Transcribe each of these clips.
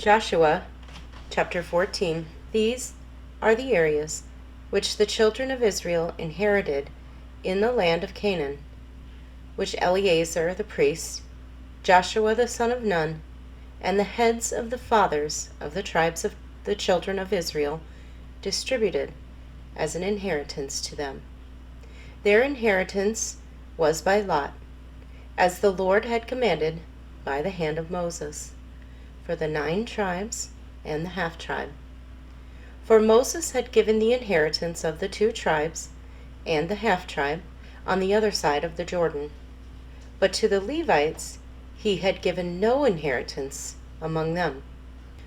Joshua chapter 14. These are the areas which the children of Israel inherited in the land of Canaan, which Eleazar the priest, Joshua the son of Nun, and the heads of the fathers of the tribes of the children of Israel distributed as an inheritance to them. Their inheritance was by lot, as the Lord had commanded by the hand of Moses, for the 9 tribes and the half-tribe. For Moses had given the inheritance of the 2 tribes and the half-tribe on the other side of the Jordan. But to the Levites he had given no inheritance among them.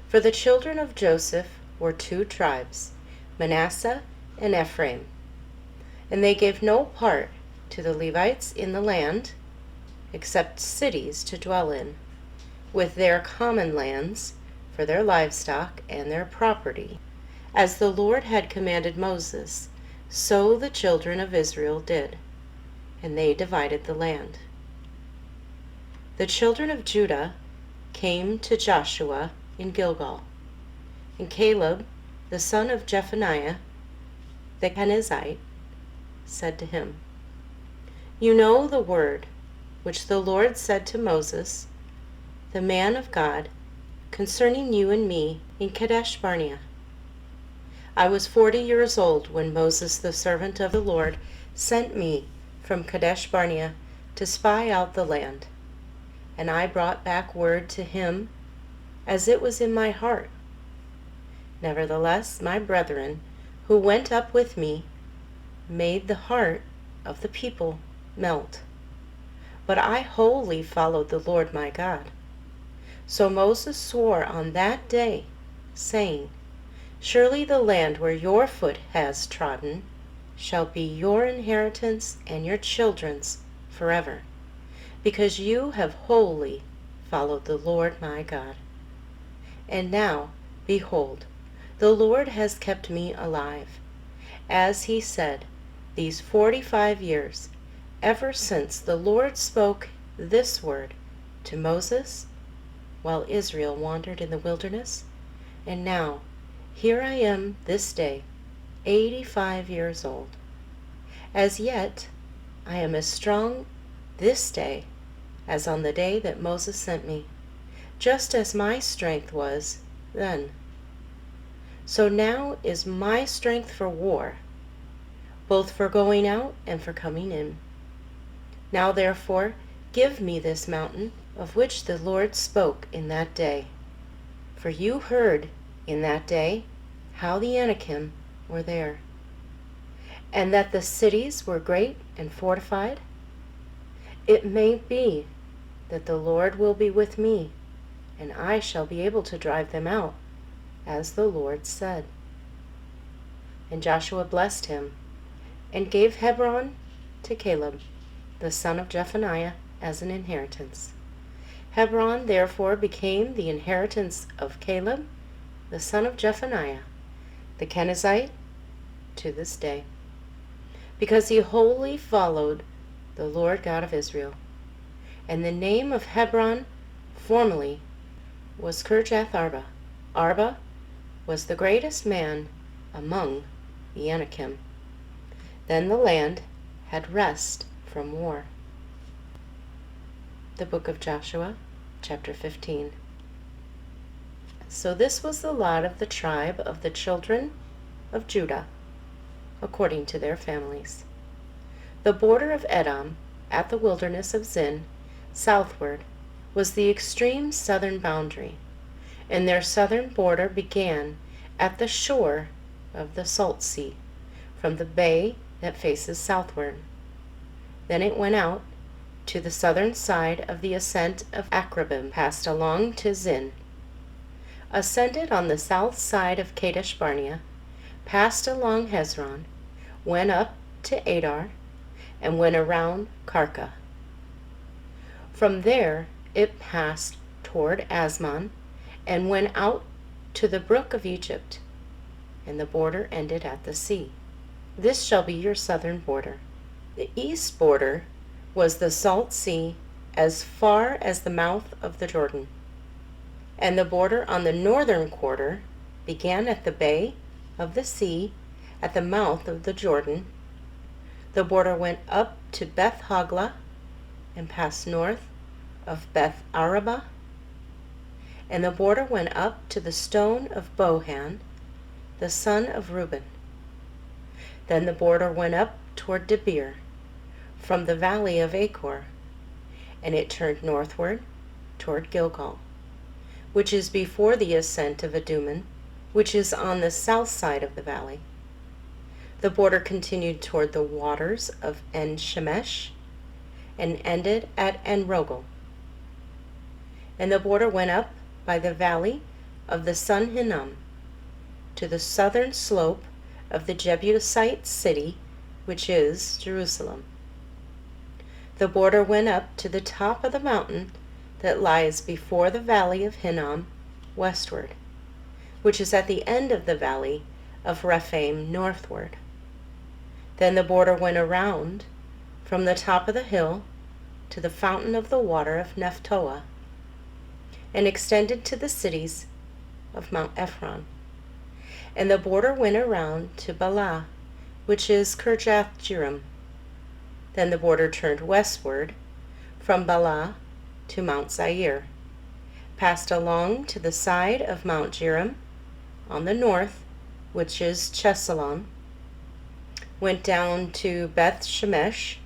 For the children of Joseph were 2 tribes, Manasseh and Ephraim. And they gave no part to the Levites in the land, except cities to dwell in, with their common lands for their livestock and their property. As the Lord had commanded Moses, so the children of Israel did, and they divided the land. The children of Judah came to Joshua in Gilgal, and Caleb, the son of Jephunneh the Kenizzite, said to him, "You know the word which the Lord said to Moses, the man of God, concerning you and me in Kadesh Barnea. I was 40 years old when Moses, the servant of the Lord, sent me from Kadesh Barnea to spy out the land, and I brought back word to him as it was in my heart. Nevertheless, my brethren, who went up with me, made the heart of the people melt. But I wholly followed the Lord my God. So Moses swore on that day, saying, Surely the land where your foot has trodden shall be your inheritance and your children's forever, because you have wholly followed the Lord my God. And now, behold, the Lord has kept me alive, as he said, these 45 years, ever since the Lord spoke this word to Moses, while Israel wandered in the wilderness. And now, here I am this day, 85 years old. As yet, I am as strong this day as on the day that Moses sent me, just as my strength was then. So now is my strength for war, both for going out and for coming in. Now therefore, give me this mountain of which the Lord spoke in that day. For you heard in that day how the Anakim were there, and that the cities were great and fortified. It may be that the Lord will be with me, and I shall be able to drive them out, as the Lord said." And Joshua blessed him, and gave Hebron to Caleb, the son of Jephunneh, as an inheritance. Hebron therefore became the inheritance of Caleb, the son of Jephunneh, the Kenizzite, to this day, because he wholly followed the Lord God of Israel. And the name of Hebron formerly was Kirjath Arba. Arba was the greatest man among the Anakim. Then the land had rest from war. The book of Joshua, chapter 15. So this was the lot of the tribe of the children of Judah, according to their families. The border of Edom, at the wilderness of Zin, southward, was the extreme southern boundary, and their southern border began at the shore of the Salt Sea, from the bay that faces southward. Then it went out to the southern side of the ascent of Akrabim, passed along to Zin, ascended on the south side of Kadesh Barnea, passed along Hezron, went up to Adar, and went around Karka. From there it passed toward Asmon, and went out to the brook of Egypt, and the border ended at the sea. This shall be your southern border. The east border was the Salt Sea as far as the mouth of the Jordan, And the border on the northern quarter began at the bay of the sea at the mouth of the Jordan. The border went up to Beth Hoglah and passed north of Beth Arabah. And the border went up to the stone of Bohan, the son of Reuben. Then the border went up toward Debir, from the valley of Achor, and it turned northward toward Gilgal, which is before the ascent of Adummim, which is on the south side of the valley. The border continued toward the waters of En-Shemesh, and ended at En-Rogel. And the border went up by the valley of the Sun Hinnom, to the southern slope of the Jebusite city, which is Jerusalem. The border went up to the top of the mountain that lies before the valley of Hinnom westward, which is at the end of the valley of Rephaim northward. Then the border went around from the top of the hill to the fountain of the water of Nephtoah, and extended to the cities of Mount Ephron. And the border went around to Baalah, which is Kirjath-jearim. Then the border turned westward from Baalah to Mount Zair, passed along to the side of Mount Jearim on the north, which is Chesalon, went down to Beth Shemesh,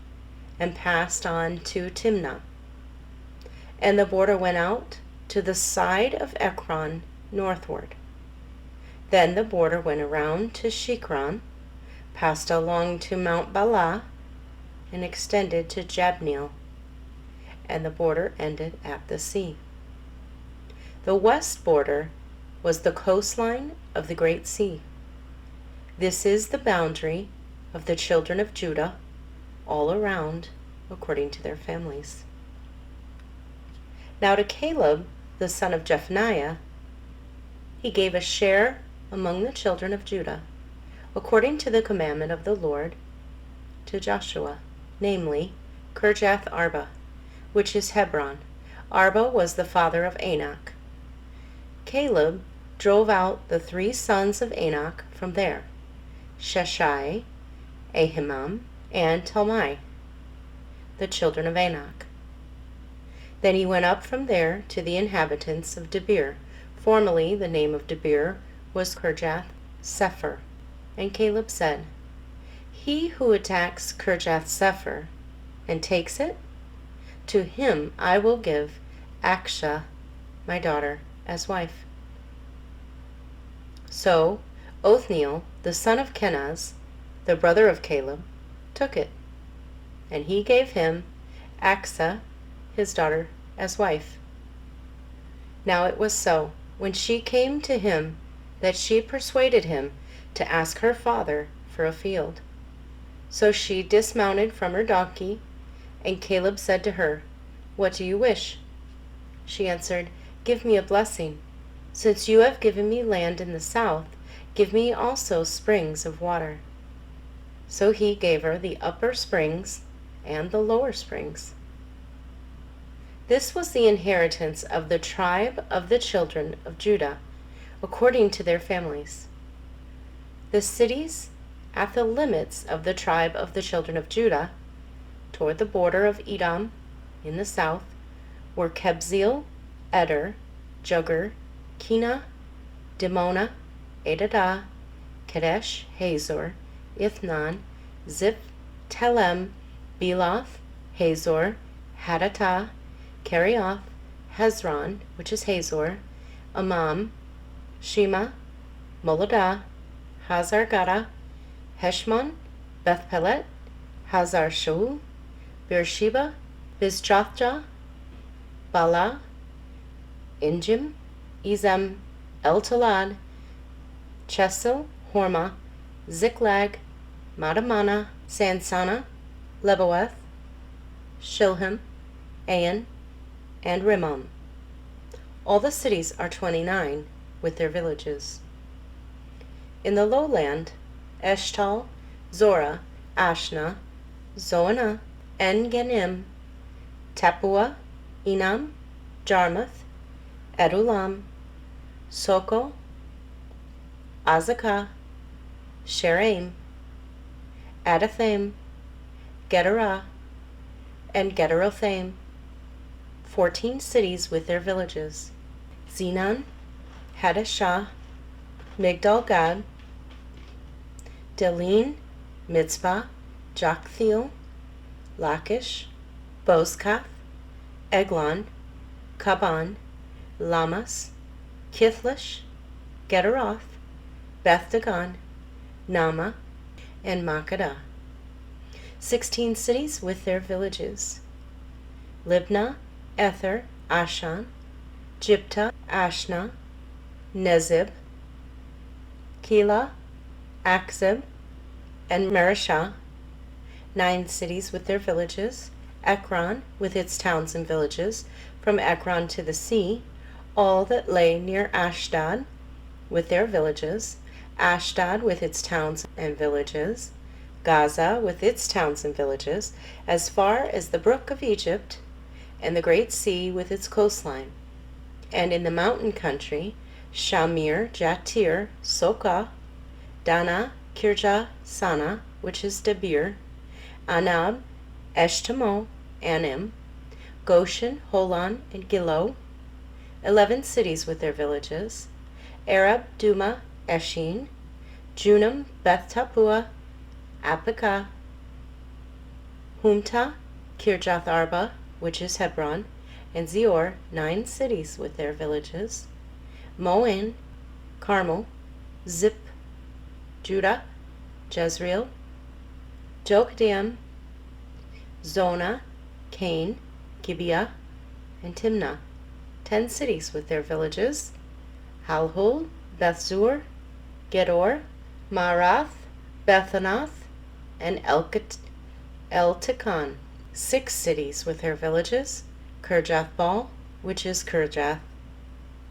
and passed on to Timnah. And the border went out to the side of Ekron northward. Then the border went around to Shikron, passed along to Mount Baalah, and extended to Jabneel, and the border ended at the sea. The west border was the coastline of the Great Sea. This is the boundary of the children of Judah all around, according to their families. Now to Caleb, the son of Jephunneh, he gave a share among the children of Judah, according to the commandment of the Lord to Joshua, namely, Kirjath Arba, which is Hebron. Arba was the father of Anak. Caleb drove out the 3 sons of Anak from there, Sheshai, Ahimam, and Talmai, the children of Anak. Then he went up from there to the inhabitants of Debir. Formerly the name of Debir was Kirjath Sepher. And Caleb said, He who attacks Kirjath Sepher and takes it, to him I will give Akshah, my daughter, as wife. So Othniel, the son of Kenaz, the brother of Caleb, took it, and he gave him Akshah, his daughter, as wife. Now it was so, when she came to him, that she persuaded him to ask her father for a field. So she dismounted from her donkey, and Caleb said to her, What do you wish? She answered, Give me a blessing. Since you have given me land in the south, give me also springs of water. So he gave her the upper springs and the lower springs. This was the inheritance of the tribe of the children of Judah, according to their families. The cities at the limits of the tribe of the children of Judah, toward the border of Edom in the south, were Kebzeel, Eder, Jugger, Kina, Dimona, Adadah, Kadesh, Hazor, Ithnan, Ziph, Telem, Beloth, Hazor, Hadattah, Kerioth, Hezron, which is Hazor, Amam, Shema, Moladah, Hazar-Gada, Heshmon, Beth-Pelet, Hazar-Shaul, Beersheba, Bizjothjah, Bala, Injim, Ezem, El-Talad, Chesil, Hormah, Ziklag, Madamana, Sansana, Leboeth, Shilhim, Ain, and Rimmon. All the cities are 29, with their villages. In the lowland, Eshtal, Zorah, Ashna, Zoanah, En-Ganim, Tappuah, Enam, Jarmuth, Adulam, Soko, Azekah, Sheraim, Adathaim, Gederah, and Gederothaim, 14 cities with their villages. Zenon, Hadashah, Migdal-gad, Delin, Mitzpah, Joktheel, Lachish, Bozkath, Eglon, Kaban, Lamas, Kithlish, Gederoth, Beth-dagon, Nama, and Makkedah, 16 cities with their villages. Libnah, Ether, Ashan, Jiptah, Ashna, Nezib, Keilah, Achzib, and Mareshah, 9 cities with their villages. Ekron with its towns and villages, from Ekron to the sea, all that lay near Ashdod with their villages, Ashdod with its towns and villages, Gaza with its towns and villages, as far as the brook of Egypt, and the great sea with its coastline. And in the mountain country, Shamir, Jatir, Sokah, Dana, Kirjah, Sana, which is Debir, Anab, Eshtemoh, Anim, Goshen, Holon, and Gilo, 11 cities with their villages. Arab, Duma, Eshin, Junim, Beth Tappuah, Apekah, Humta, Kirjath Arba, which is Hebron, and Zior, 9 cities with their villages. Moen, Carmel, Zip, Judah, Jezreel, Jokdeam, Zonah, Cain, Gibeah, and Timnah, 10 cities with their villages. Halhul, Bethzur, Gedor, Marath, Bethanath, and Eltekon, 6 cities with their villages. Kirjath-baal, which is Kirjath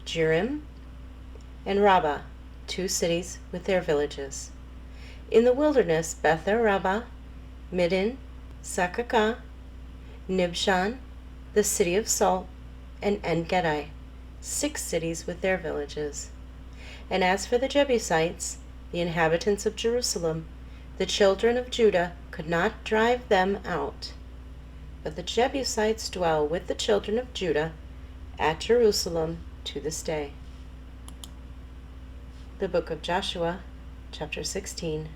Jearim, and Rabbah, 2 cities with their villages. In the wilderness, Beth-arabah, Middin, Sakakah, Nibshan, the city of salt, and En-gedi, 6 cities with their villages. And as for the Jebusites, the inhabitants of Jerusalem, the children of Judah could not drive them out. But the Jebusites dwell with the children of Judah at Jerusalem to this day. The book of Joshua, chapter 16.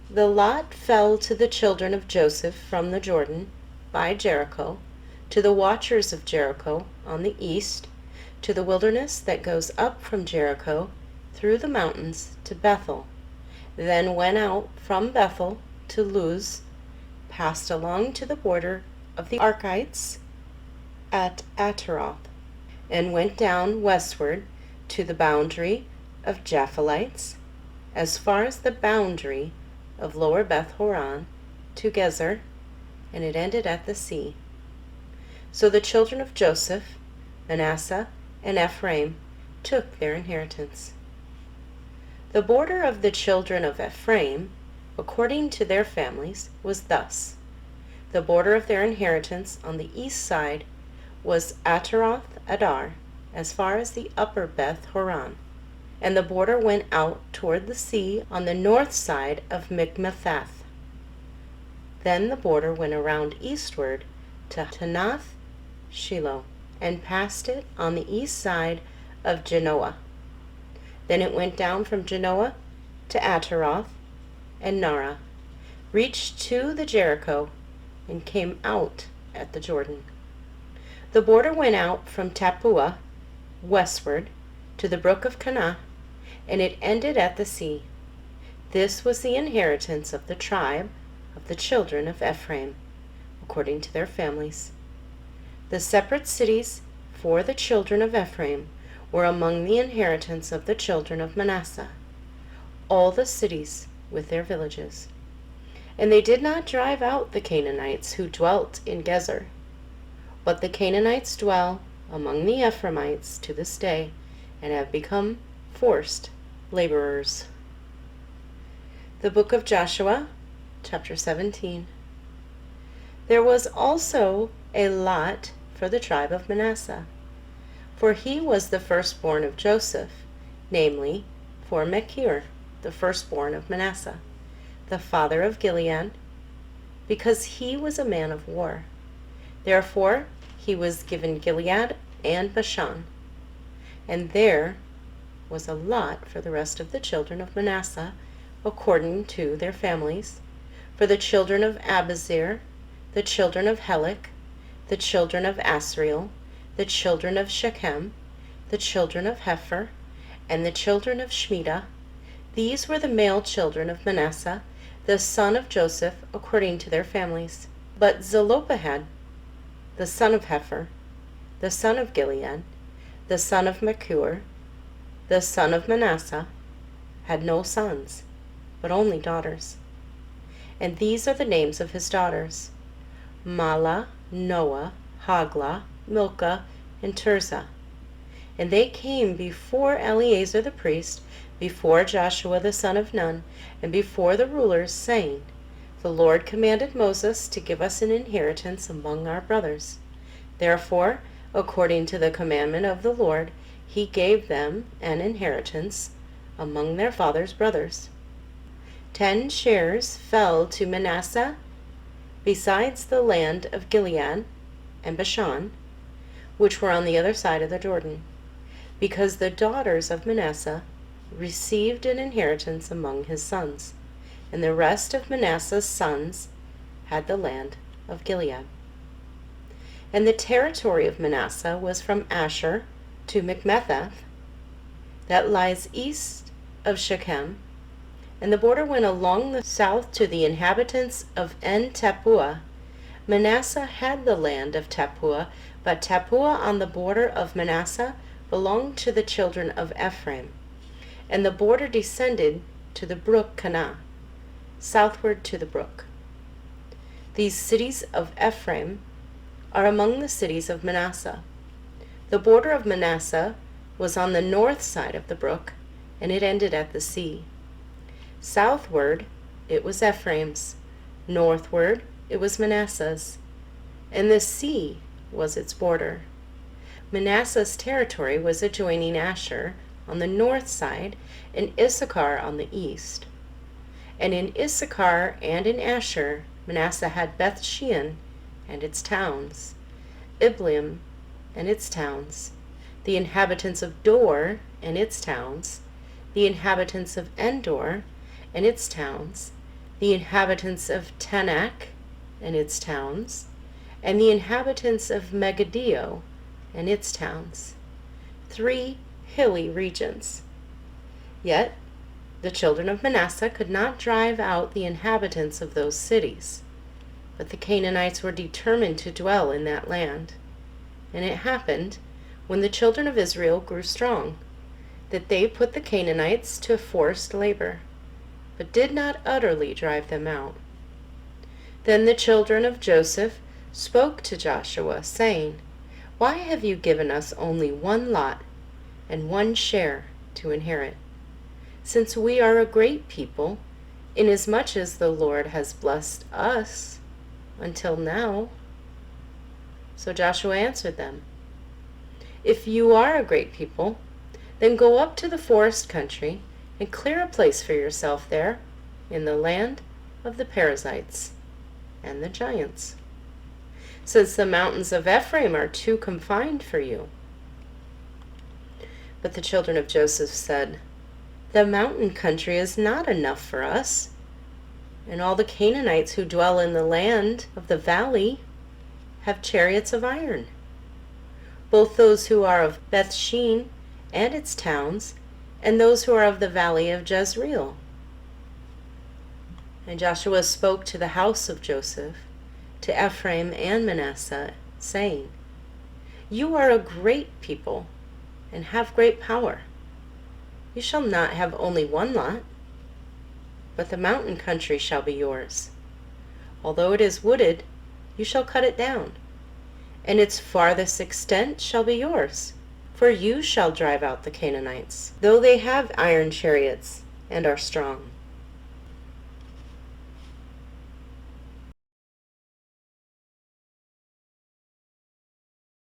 The lot fell to the children of Joseph from the Jordan by Jericho, to the watchers of Jericho on the east, to the wilderness that goes up from Jericho through the mountains to Bethel, then went out from Bethel to Luz, passed along to the border of the Archites at Ataroth, and went down westward to the boundary of Japhilites, as far as the boundary of Lower Beth Horon to Gezer, and it ended at the sea. So the children of Joseph, Manasseh, and Ephraim took their inheritance. The border of the children of Ephraim, according to their families, was thus. The border of their inheritance on the east side was Ataroth Adar, as far as the upper Beth Horon, and the border went out toward the sea on the north side of Mikmethath. Then the border went around eastward to Tanath Shiloh, and passed it on the east side of Genoa. Then it went down from Genoa to Ataroth and Nara, reached to the Jericho, and came out at the Jordan. The border went out from Tappuah westward to the brook of Kanah, and it ended at the sea. This was the inheritance of the tribe of the children of Ephraim, according to their families. The separate cities for the children of Ephraim were among the inheritance of the children of Manasseh, all the cities with their villages. And they did not drive out the Canaanites who dwelt in Gezer, but the Canaanites dwell among the Ephraimites to this day, and have become forced laborers. The book of Joshua, chapter 17. There was also a lot for the tribe of Manasseh. For he was the firstborn of Joseph, namely, for Machir, the firstborn of Manasseh, the father of Gilead, because he was a man of war. Therefore he was given Gilead and Bashan. And there was a lot for the rest of the children of Manasseh, according to their families, for the children of Abizar, the children of Helek, the children of Asriel, the children of Shechem, the children of Hepher, and the children of Shemitah. These were the male children of Manasseh, the son of Joseph, according to their families. But Zelophehad, the son of Hepher, the son of Gilead, the son of Machir, the son of Manasseh, had no sons, but only daughters. And these are the names of his daughters: Mahlah, Noah, Haglah, Milcah, and Tirzah. And they came before Eleazar the priest, before Joshua the son of Nun, and before the rulers, saying, The Lord commanded Moses to give us an inheritance among our brothers. Therefore, according to the commandment of the Lord, he gave them an inheritance among their father's brothers. 10 shares fell to Manasseh, besides the land of Gilead and Bashan, which were on the other side of the Jordan, because the daughters of Manasseh received an inheritance among his sons, and the rest of Manasseh's sons had the land of Gilead. And the territory of Manasseh was from Asher to Michmetheth, that lies east of Shechem, and the border went along the south to the inhabitants of En-Tappuah. Manasseh had the land of Tappuah, but Tappuah on the border of Manasseh belonged to the children of Ephraim. And the border descended to the brook Kanah, southward to the brook. These cities of Ephraim are among the cities of Manasseh. The border of Manasseh was on the north side of the brook, and it ended at the sea. Southward it was Ephraim's, northward it was Manasseh's, and the sea was its border. Manasseh's territory was adjoining Asher on the north side, and Issachar on the east. And in Issachar and in Asher Manasseh had Beth-shean and its towns, Ibleam and its towns, the inhabitants of Dor and its towns, the inhabitants of Endor and its towns, the inhabitants of Tanakh and its towns, and the inhabitants of Megiddo and its towns, 3 hilly regions. Yet the children of Manasseh could not drive out the inhabitants of those cities, but the Canaanites were determined to dwell in that land. And it happened, when the children of Israel grew strong, that they put the Canaanites to forced labor, but did not utterly drive them out. Then the children of Joseph spoke to Joshua, saying, Why have you given us only 1 lot and 1 share to inherit, since we are a great people, inasmuch as the Lord has blessed us until now? So Joshua answered them, If you are a great people, then go up to the forest country and clear a place for yourself there in the land of the Perizzites and the giants, since the mountains of Ephraim are too confined for you. But the children of Joseph said, The mountain country is not enough for us, and all the Canaanites who dwell in the land of the valley have chariots of iron, both those who are of Beth-shean and its towns, and those who are of the valley of Jezreel. And Joshua spoke to the house of Joseph, to Ephraim and Manasseh, saying, You are a great people, and have great power. You shall not have only 1 lot, but the mountain country shall be yours. Although it is wooded, you shall cut it down, and its farthest extent shall be yours. For you shall drive out the Canaanites, though they have iron chariots and are strong.